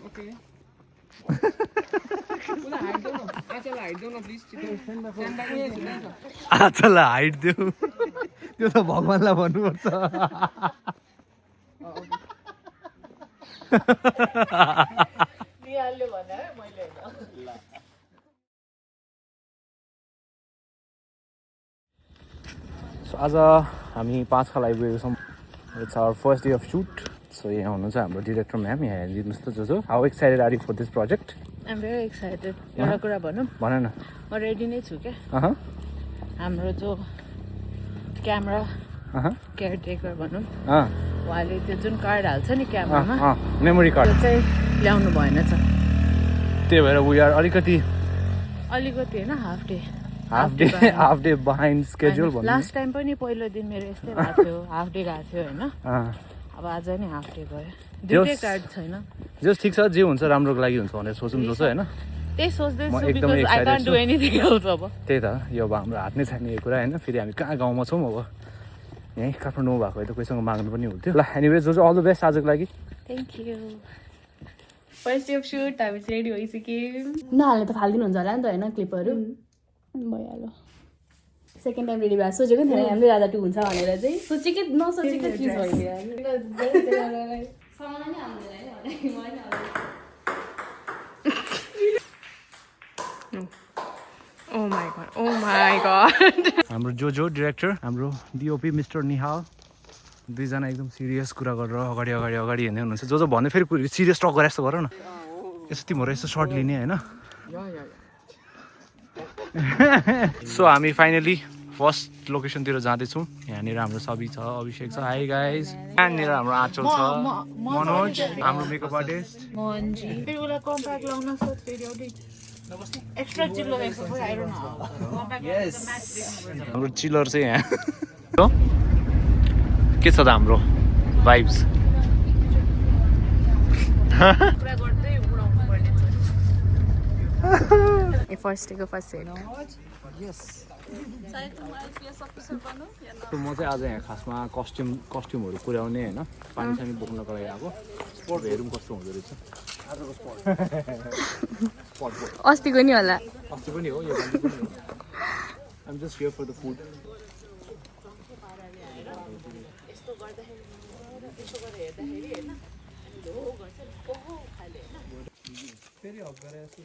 Okay. आजलाई height देऊ न प्लिज आजलाई हाइट देऊ त्यो त भगवानलाई भन्नुपर्छ सो आज हामी 5 खाल आइपुगेको छौँ it's our first day of shoot so यहाँ हुनुहुन्छ हाम्रो डिरेक्टर म्याम यहाँ हेरिदिनुहोस् त जो how excited are you for this project I'm very excited. एउटा कुरा भनौँ भन न म रेडी नै छु क्या हाम्रो जो क्यामेरा केयरटेकर भनौँ उहाँले त्यो जुन कार्ड हाल्छ नि क्यामेरामा मेमोरी कार्ड त्यो चाहिँ ल्याउनु भएन छ त्यही भएर वी आर अलिकति होइन हाफ डे बिहाइन्ड स्केड्युल भन्नु लास्ट टाइम पनि पहिलो दिन मेरो यस्तै भएको थियो हाफ डे गएको थियो होइन अब आज नि हाफ डे गयो दुईटै कार्ड छैन जस ठिक छ जे हुन्छ राम्रोको लागि हुन्छ भनेर सोचौँ जस्तो होइन त्यही सोच्दैछु because I can't do anything else अब त्यही त यो अब हाम्रो हात नै छैन यो कुरा होइन फेरि हामी कहाँ गाउँमा छौँ अब यहीँ काठमाडौँमा भएको भए त कोहीसँग माग्नु पनि हुन्थ्यो ल एनिवेज जो अल द बेस्ट आजको लागि thank you first day of shoot हामी चाहिँ रेडी भइसक्यौँ नहाल्ने त फालिदिनु हुन्छ होला नि त होइन क्लिपहरू भइहाल्यो सेकेन्ड टाइम रेडी भएको सोचेको थिएन हामीले राजा 2 हुन्छ भनेर चाहिँ सोचेकै नसोचेकै चिज भइदियो Oh my god. हाम्रो जो डिरेक्टर हाम्रो डिओपी मिस्टर निहाल दुईजना एकदम सिरियस कुरा गरेर अगाडि हिँड्दै हुनुहुन्छ जो भन्दै फेरि सिरियस टक गरे जस्तो गर न यसो तिमीहरू यस्तो सर्ट लिने होइन सो हामी फाइनली फर्स्ट लोकेसनतिर जाँदैछौँ यहाँनिर हाम्रो सबै छ अभिषेक छ हाई गाइज यहाँनिर हाम्रो आँचल छ मनोज हाम्रो मेकअप आर्टिस्ट हाम्रो चिलर चाहिँ यहाँ के छ त हाम्रो भाइब्स फर्स्ट डेको फर्स्ट सेट म चाहिँ आज यहाँ खासमा कस्ट्युमहरू पुर्याउने होइन पानी सानी बोक्नको लागि आएको स्पट हेरौँ कस्तो हुँदो रहेछ अस्तिको नि होला अस्ति पनि हो यो I'm just here for the food फेरि हक गरे जस्तो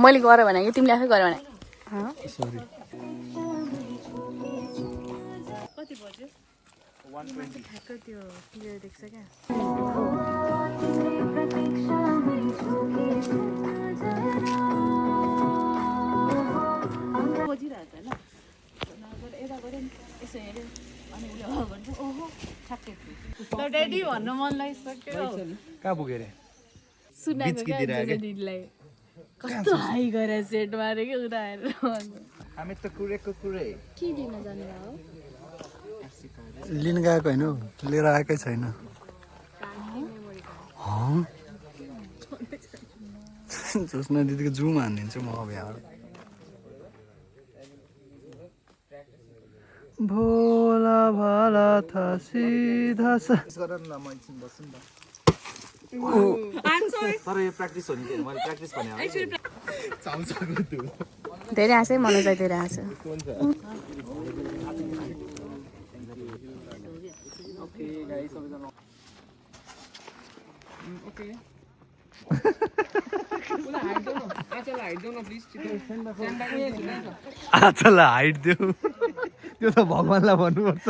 मैले गरेँ भने कि तिमीले आफै गरेँ भने कति बज्यो 120 ठ्याक्क त्यो क्लियर देख्छ क्या बजिरहेको छ होइन यता गऱ्यो नि यसो हेऱ्यो अनि उसले भन्छ ओहो ठ्याक्कै ड्याडी भन्न मन लागिसक्यो कहाँ पुग्यो अरे दिदीलाई कस्तो हाई गरेर सेट मारे कि उता हेरेर हामी त कुरेको कुरै के लिन जाने हो लिन गएको होइन लिएर आएकै छैन जोस्ना दिदीको जुम हानिदिन्छु म अब यहाँ भोला भाला था सीधा सा तर यो प्र्याक्टिस हो नि मैले प्र्याक्टिस भने धेरै हाँसे मनोज धेरै हाँसे आजलाई हाइट देऊ त्यो त भगवानलाई भन्नुपर्छ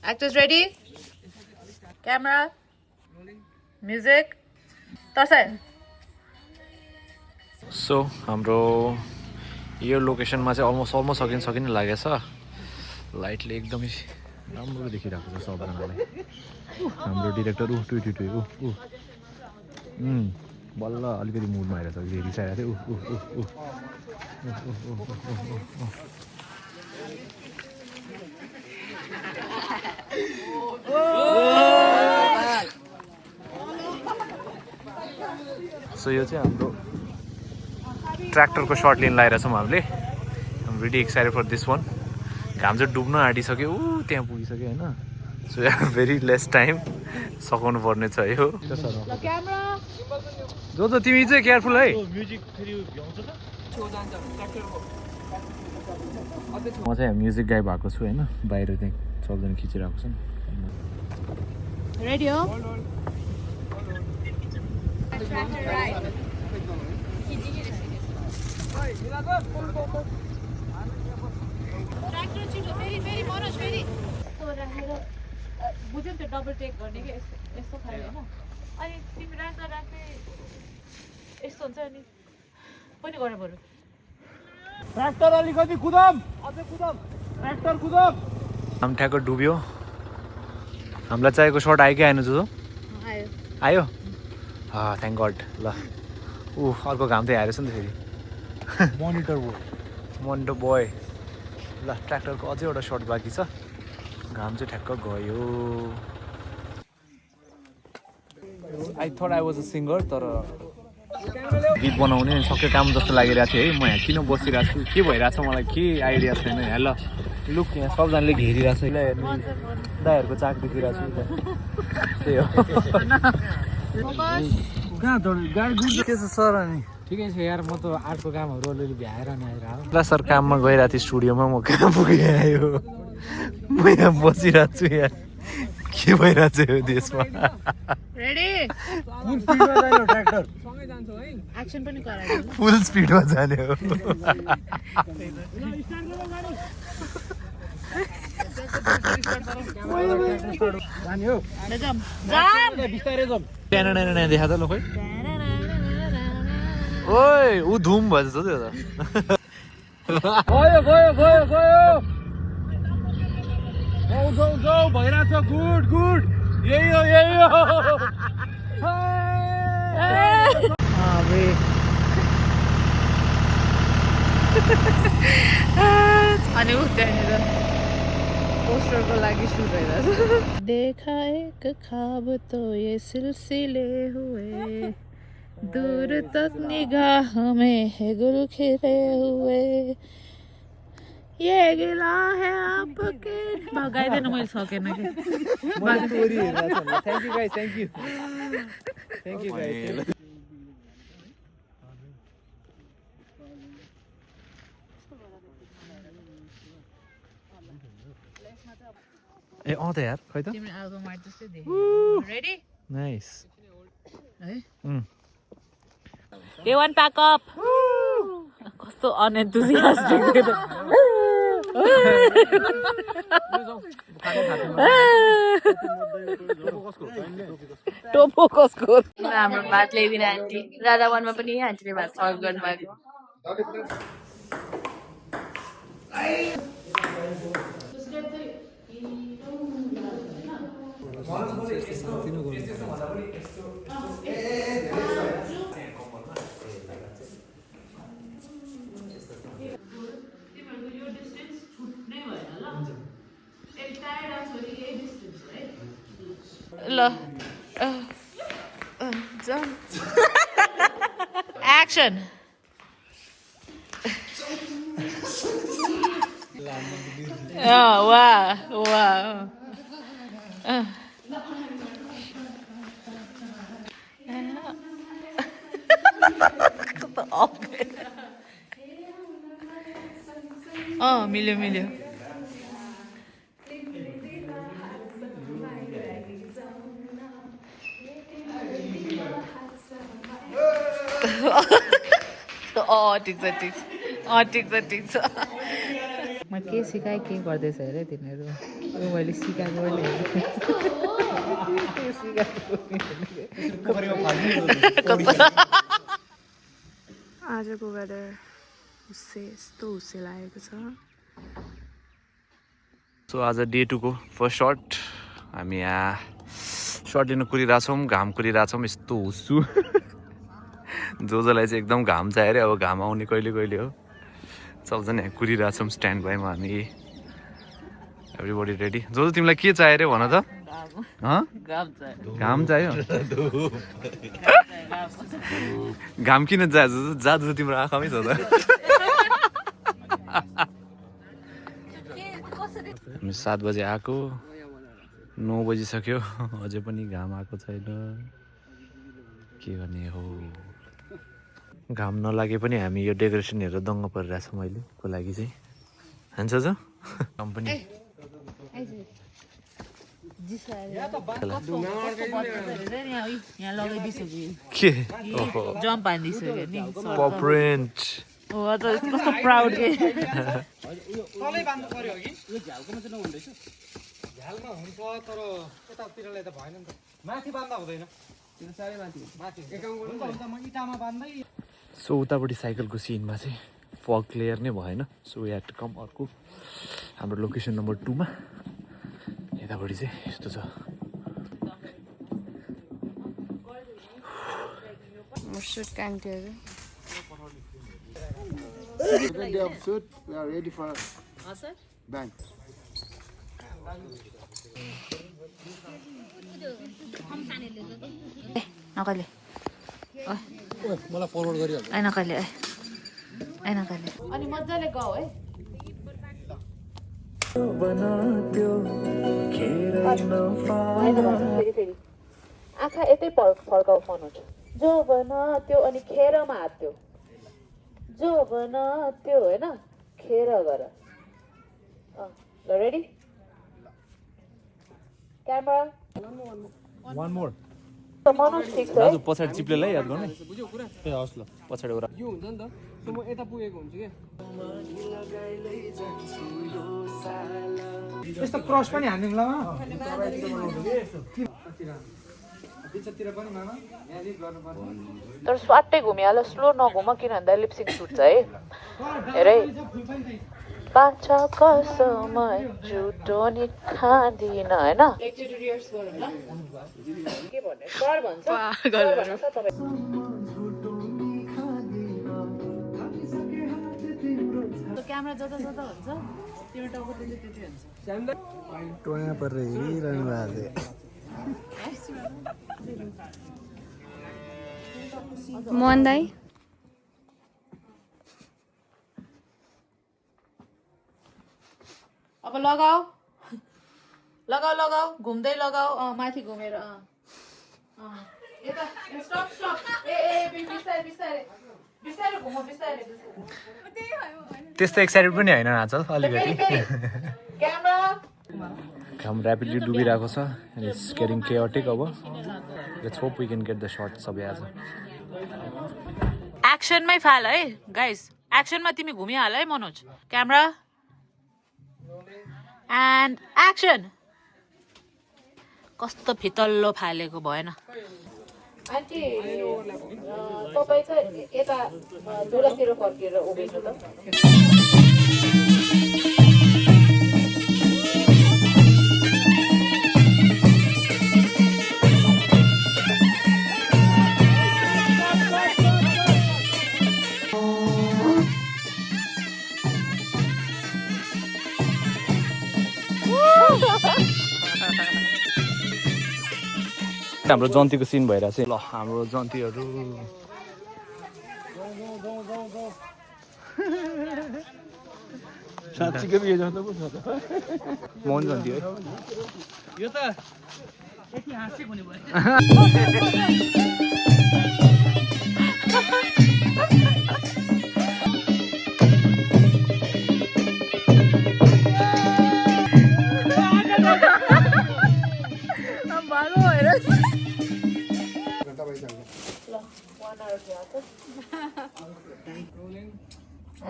Actors ready? Camera? Music? Tarsai? So हाम्रो यो लोकेसनमा चाहिँ अलमोस्ट सकिन लागेको छ लाइटले एकदमै राम्रो देखिरहेको छ सबैजनालाई हाम्रो डिरेक्टर बल्ल अलिकति मुडमा आइरहेको छ रिसाइरहेको थियो सो यो चाहिँ हाम्रो ट्र्याक्टरको सर्ट लिन लगाइरहेछौँ हामीले आम Ridi excited for this one घाम चाहिँ डुब्न आँटिसक्यो त्यहाँ पुगिसक्यो होइन सो भेरी लेस टाइम सघाउनु पर्ने छ यो जो तिमी चाहिँ केयरफुल है म चाहिँ म्युजिक गाई भएको छु होइन बाहिर त्यहाँ सबजना खिचिरहेको छ रेडी हो ट्र्याक्टर छिटो फेरि मनोज फेरि बुझ्यौ त्यो डबल टेक गर्ने कि यस्तो खाले होइन अनि तिमी राख्दै यस्तो हुन्छ अनि पनि गर बरु ट्र्याक्टर अलिकति कुदाम अझै कुदाम ट्र्याक्टर कुदाम हाम ठ्याक्क डुब्यो हामीलाई चाहिएको सर्ट आयो कि आएन जो आयो थ्याङ्क गड ल अर्को घाम चाहिँ आएछ नि त फेरि मोनिटर बोय ल ट्र्याक्टरको अझै एउटा सर्ट बाँकी छ घाम चाहिँ ठ्याक्क गयो I thought I was a singer तर गीत बनाउने सक्यो काम जस्तो लागिरहेको थियो है म यहाँ किन बसिरहेको छु के भइरहेछ मलाई के आइडिया छैन यहाँ ल लुक यहाँ सबजनाले घेरिरहेको छ दाइहरूको चाक देखिरहेको छु त्यही हो के छ सर अनि ठिकै छ यार म त आर्टको कामहरू अलिअलि भ्याएर नि आइरहेको ल सर काममा गइरहेको थिएँ स्टुडियोमा म कहाँ पुगेँ आयो म यहाँ बसिरहेको छु यार के भइरहेको छ यो देशमा रेडी फुल स्पिडमा जाने ट्र्याक्टर एक्सन पनि गरायो फुल स्पिडमा जाने हो जाने हो बिस्तारै जाउँ ट्याना देखा त ल खोइ ओइ ऊ धुम भएछ त्यो त गयो गयो गयो गयो जाऊ जाऊ भइरहेछ गुड गुड यही हो अनि ऊ त्यहाँनिर पोस्टरको लागि सुट भइरहेछ देखा एक ख्वाब तो ये सिलसिले हुए दूर तक निगाह में है गुल खिले हुए ये गिला है आपके गाइदिन मैले सकेन कि thank you guys thank you guys ए त यार खै त तिम्रो आगो मार्ट जस्तै देख्यो रेडी नाइस है डे 1 प्याक अप कस्तो अनएन्थुजियास्टिक टोपो कसको हाम्रो भात ल्याइदिन आन्टी राधा वनमा पनि आन्टीले भात सर्भ गर्नुभएको ल एक्सन वाह वाह मिल्यो मिल्यो ठिक छ ठिक छ म के सिकाएँ के गर्दैछ अरे तिनीहरू मैले सिकाएको आजको वेदर यस्तो हुस्से लागेको छ सो आज डे 2 को फर्स्ट सर्ट हामी यहाँ सर्ट लिन कुरिरहेछौँ घाम कुरिरहेछौँ यस्तो हुस्छु जोजोलाई चाहिँ एकदम घाम चाहियो अरे अब घाम आउने कहिले कहिले हो सबजना यहाँ कुरिरहेछौँ स्ट्यान्ड बाईमा हामी एभ्रिबडी रेडी जो तिमीलाई के चाहियो अरे भन त घाम चाहियो घाम किन जादु तिम्रो आँखामै छ त हामी 7 बजे आएको 9 बजिसक्यो अझै पनि घाम आएको छैन के गर्ने हो घाम नलागे पनि हामी यो डेकोरेसन हेरेर दङ्ग परिरहेछ मैले को लागि चाहिँ हान्छ जो कम्पनी के जम्प हानिदिइसक्यो नि पप्रेन्ट कस्तो प्राउड के तलै बान्नु पर्यो कि यो झ्यालकोमा चाहिँ नहुँदैछ झ्यालमा हुन्छ तर यतातिरलाई त भएन नि त माथि बान्दा हुँदैन त्यो साह्रै माथि माथि एकाउन्ट गर्नु म इटामा बान्दै सो उतापट्टि साइकलको सिनमा चाहिँ फग क्लियर नै भएन so we had to come अर्को हाम्रो लोकेसन नम्बर 2 मा यतापट्टि चाहिँ यस्तो छ मुसुट काङ्टेहरू Second day of shoot, we are ready for bang. नकले मलाई फरवर्ड गरिहाल्छ आइ नकले आइ नकले अनि मजाले गाऊ है आँखा यतै फर्काउ मनोज जो भन त्यो अनि खेरमा हात त्यो जो भन त्यो होइन खेर गर ल ready camera one more Manoj ठिक छ दाजु पछाडि चिप्लेलाई याद गर्नु बुझ्यो कुरा ए हस् ल पछाडि ओरा यो हुन्छ नि त सो म यता पुगेको हुन्छु के यस्तो क्रस पनि हान्दिउँ ल बिचतिर पनि मामा यहाँनिर गर्नुपर्छ तर स्वाटै घुमिहाल्यो स्लो नघुम किन भन्दा लिपसिङ छुट्छ है हेरै बाछा कसम झुटो नि खाँदिन होइन एकचोटि रिहर्स गरौँ ल के भन्ने सर भन्छ क्यामेरा जता जता हुन्छ तिम्रो टाउको त्यति त्यति हुन्छ टोया परेर हिँडिरहनु भएको थियो मोहन दाई अब लगाऊ लगाऊ लगाऊ घुम्दै लगाऊ माथि घुमेर यता स्टप स्टप ए बिस्तारै बिस्तारै बिस्तारै घुम बिस्तारै त्यस्तो एक्साइटेड पनि होइन नाचल अलिकति क्यामेरा घाम ऱ्यापिडली डुबिरहेको छ एन्ड इट्स गेटिङ केओटिक अब let's hope we can get the shot सबै आज एक्सनमै फाल है गाइस एक्सनमा तिमी घुमिहाल है मनोज क्यामेरा एन्ड एक्सन कस्तो फितल्लो फालेको भएन आन्टी तपाईँ चाहिँ यता दुरातिर फर्किएर उभिनु त हाम्रो जन्तीको सिन भइरहेछ ल हाम्रो जन्तीहरू साँच्चीकै यो जस्तो पो छ त मोहन जन्ती है यो त ऐतिहासिक हुने भयो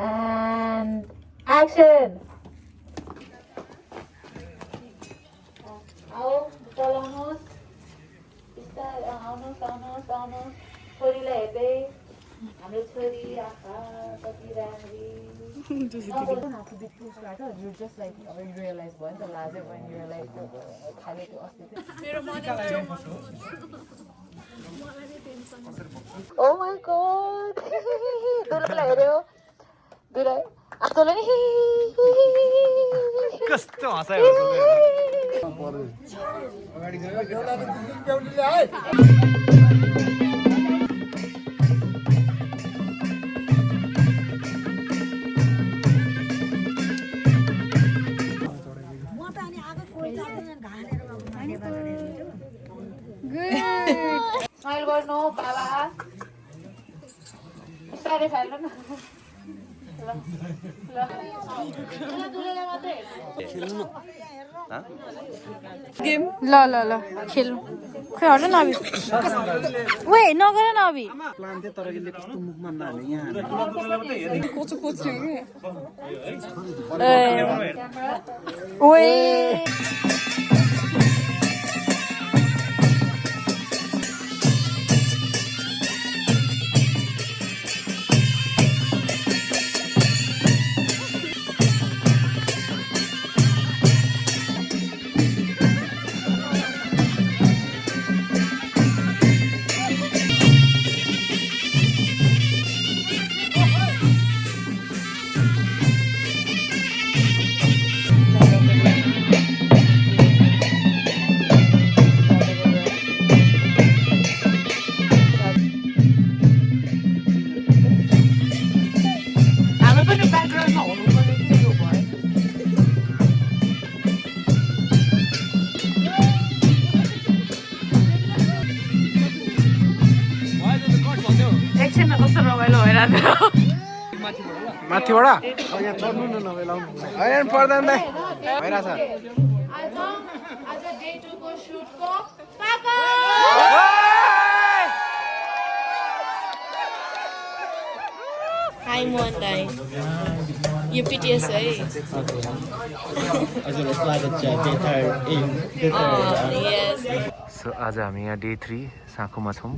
And action. आओ चलाउनुहोस् बिस्तारै आउनुहोस् छोरीलाई हेर्दै हाम्रो छोरी आँखा कति राम्री You just like realize भयो नि त लाजै when you realize खालेको अस्ति मेरो मन Oh my god. दुलाईलाई हेर्यो दुलाई आजले नि कस्तो हँसायो स्माइल गर्नु बाबा बिस्तारै फाल्नु न ल ल ल खेल्नु खै हट न अभि ओए नगर न अभि ओए एकछिनमा कस्तो रमाइलो भइरहेको माथिबाट होइन पर्दैन दाइ भइरहेछ आज डे 2 को शूटको काका हाई मोहन दाइ यो पिटिएस है सो आज हामी यहाँ डे 3 साँखोमा छौँ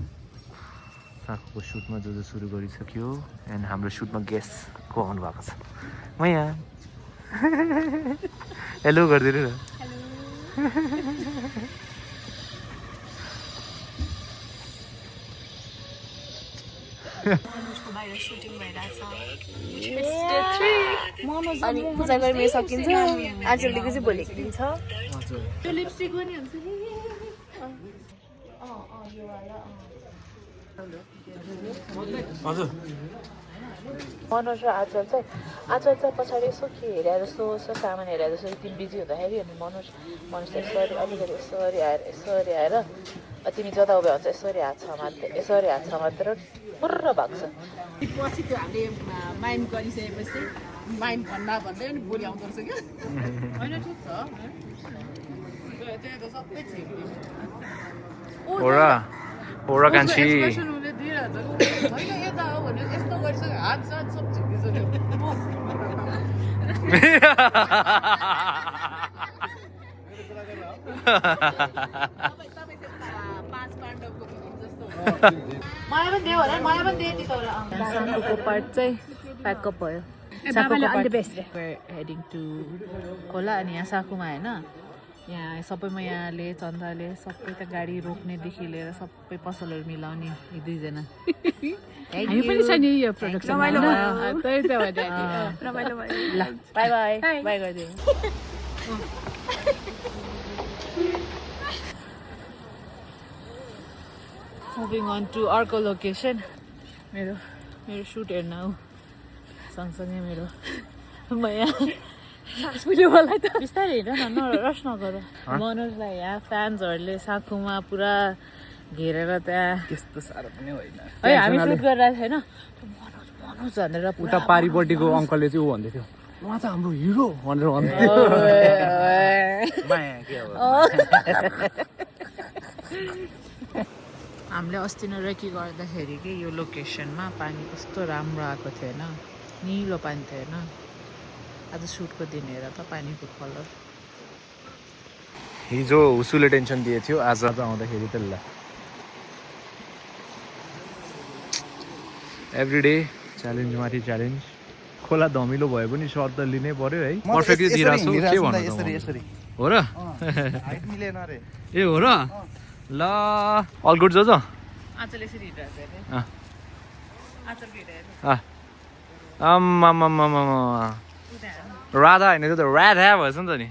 साँखोको सुटमा जो सुरु गरिसक्यो एन्ड हाम्रो सुटमा गेस्ट को आउनु भएको छ म यहाँ हेलो गरिदिनु न अनि पूजा गर्ने सकिन्छ आजदेखि चाहिँ भोलिको दिन छ हजुर मनोज र आचल चाहिँ पछाडि यसो के हेरेर जस्तो यसो सामान हेरेर जस्तो तिमी बिजी हुँदाखेरि अनि मनोज यसरी अलिकति यसरी आएर तिमी जता उभ्यो हुन्छ यसरी हात समातेर पुर्र भाग्छ पछि त्यो हामीले माइन्ड गरिसकेपछि माइन्ड भन्दा भन्दै पनि भोलि आउँदो रहेछ क्या होइन ठिक छ त्यो त सबै ठिक Ora kanchi. होइन यता हो भने यस्तो गरिसक्यो हात सात सब झिकिसक्यो मलाई पनि दियो होला मलाई पनि दिए साँखोको पार्ट चाहिँ प्याकअप भयो हेडिङ टु खोला अनि यहाँ साँखोमा होइन यहाँ सबैमा यहाँले चन्दाले सबै त गाडी रोक्नेदेखि लिएर सबै पसलहरू मिलाउने यी दुईजना हामी पनि छ नि यो प्रोडक्सन ल बाई बाई बाई गरिदिनु मुभिङ अन टु अर्को लोकेसन मेरो सुट हेर्न हो सँगसँगै मेरो म यहाँ बिस्तारै हेर न रस नगर मनोजलाई यहाँ फ्यान्सहरूले साँखोमा पुरा घेरेर त्यहाँ त्यस्तो साह्रो पनि होइन है हामी सुट गरिरहेको छैन मनोज भनेर उता पारिपट्टिको अङ्कलले चाहिँ ऊ भन्दै थियो उहाँ त हाम्रो हिरो भनेर भन्दै थियो हामीले अस्ति नै रेकी गर्दाखेरि कि यो लोकेसनमा पानी कस्तो राम्रो आएको थियो होइन निलो पानी थियो होइन आज सुटको दिन हेर त पानीको कलर हिजो हुसुले टेन्सन दिएको थियो आज आउँदाखेरि त ल एभ्रिडे च्यालेन्जमाथि च्यालेन्ज खोला धमिलो भए पनि सर्ट त लिनै पर्यो है पर्फेक्टली दिइरहेको छु के भन्नु हो र ए हो र ल अल गुड जो आचल यसरी हिँडिरहेको आचल राधा होइन त्यो त राधा भएछ नि त नि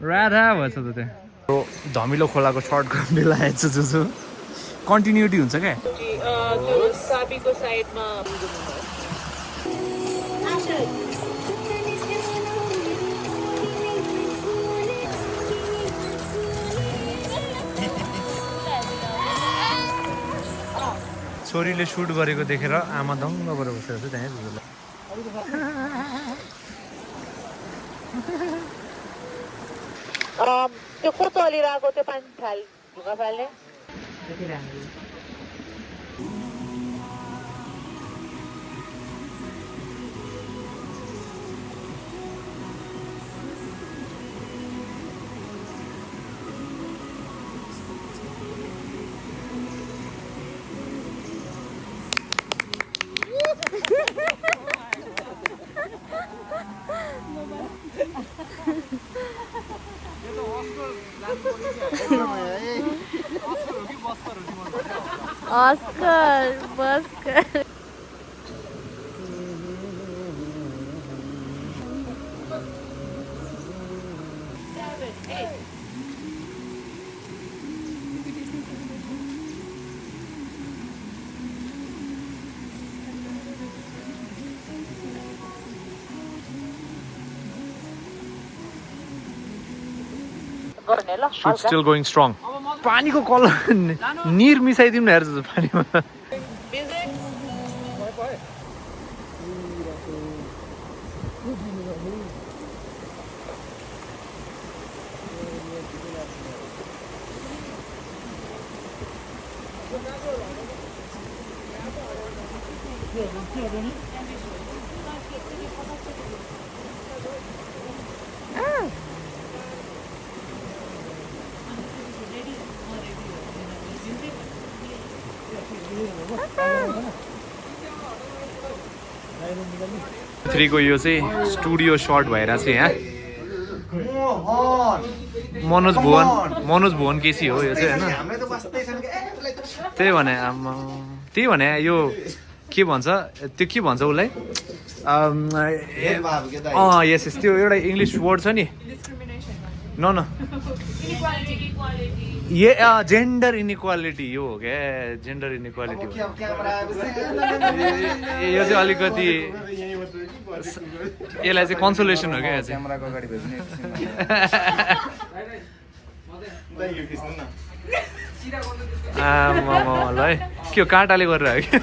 राधा भएछ त त्यहाँ धमिलो खोलाको सर्टको बेला आएछ जुजु कन्टिन्युटी हुन्छ क्या त्यो साबीको साइडमा छोरीले सुट गरेको देखेर आमा दङ्ग गरेर बसेर चाहिँ त्यहाँ जुजुलाई त्यो कस्तो अलिरहेको त्यो पानी ढुङ्गा फाल्ने Oscar बस्कर Shoot still going strong. पानीको कलर निर मिसाइदिउँ न हेर जस्तो पानीमा थ्रीको यो चाहिँ स्टुडियो सर्ट भएर चाहिँ यहाँ मनोज भुवन केसी हो यो चाहिँ होइन त्यही भने यो के भन्छ त्यो के भन्छ उसलाई यस यस त्यो एउटा इङ्ग्लिस वर्ड छ नि न ये जेन्डर इनइक्वालिटी यो हो क्या जेन्डर इनइक्वालिटी हो यो चाहिँ अलिकति यसलाई चाहिँ कन्सोलेसन हो क्या यो चाहिँ ल है के हो काँटाले गरेर हो कि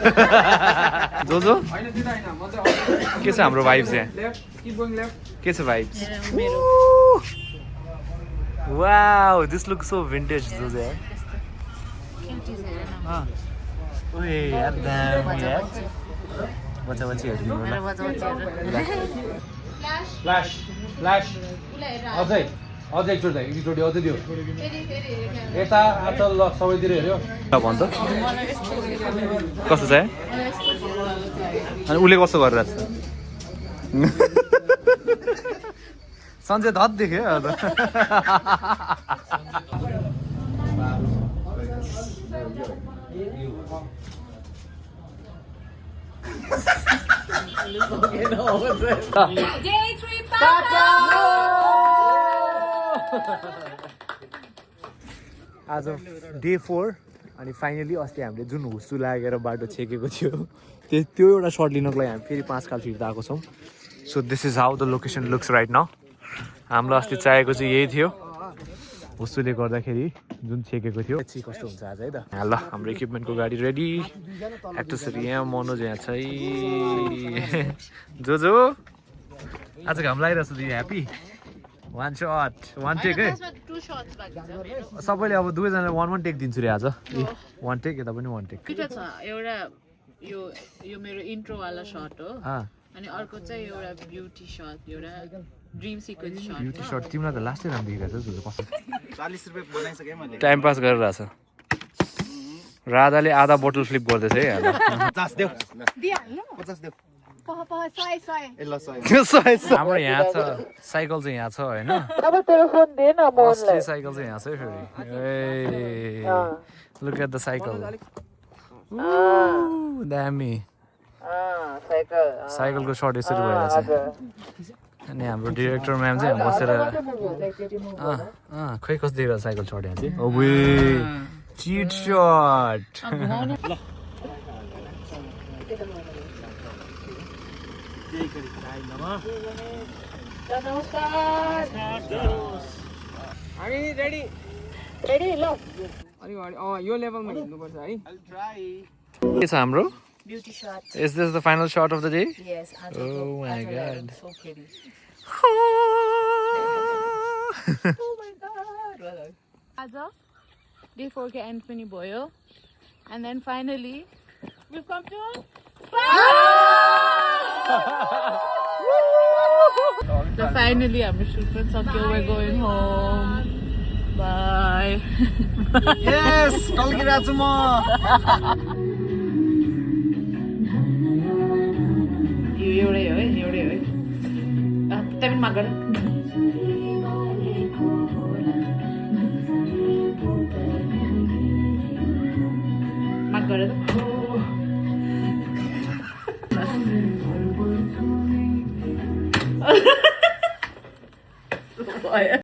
जो के छ हाम्रो भाइब्स यहाँ के छ vibes Wow, this looks so vintage, Jose. Oye, यार damn यार. What's here? Flash. अझै एकचोटि अझै दियो यता आचल ल सबैतिर हेऱ्यो भन्छ कस्तो छ अनि उसले कस्तो गरेर सञ्जय धत देख्यो आज डे 4 अनि फाइनली अस्ति हामीले जुन हुस्सु लागेर बाटो छेकेको थियो त्यो एउटा सर्ट लिनको लागि हामी फेरि 5 काल फिर्ता आएको छौँ so this is how the location looks right now हाम्रो अस्ति चाहिएको चाहिँ यही थियो हुस्सुले गर्दाखेरि जुन छेकेको थियो कस्तो हुन्छ आज है त ल हाम्रो इक्विपमेन्टको गाडी रेडी एक्सेसरी यहाँ मनोज यहाँ छ जो आज घाम लागिरहेको छ तिमी happy one shot one take है सबैले अब दुवैजनाले वान टेक दिन्छु रे आज वान टेक यता पनि वान टेक एउटा यो मेरो इन्ट्रोवाला सर्ट हो अनि अर्को चाहिँ एउटा ब्युटी सर्ट एउटा dream sequence shot beauty shot तिमीलाई त लास्टै राम्रो देखिरहेको छ कस्तो 40 रुपैयाँ बनाइसकेँ मैले टाइम पास गरिरहेछ राधाले आधा बोतल फ्लिप गर्दैछ है 50 देऊ दिइहाल्नु 50 देऊ हाम्रो यहाँ छ साइकल चाहिँ यहाँ छ होइन असली साइकल चाहिँ यहाँ छ है फेरि लुक एट द साइकल दामी साइकलको सर्ट यसरी भइरहेछ अनि हाम्रो डिरेक्टर म्याम चाहिँ यहाँ बसेर खोइ कस्तो देखेर साइकल चढ्यो चाहिँ ओबे चिट सट हामी रेडी रेडी ल अलिक अगाडि यो लेभलमा हिँड्नुपर्छ है के छ हाम्रो beauty shot is this the final shot of the day yes Oh my God. So pretty आज डे 4 को एन्ड पनि भयो and then finally we've come to so finally हाम्रो shoot पनि सक्यो we're going home bye यस कल्किरहेको छु म यो एउटै हो है तपाईँ माग गर माग गर त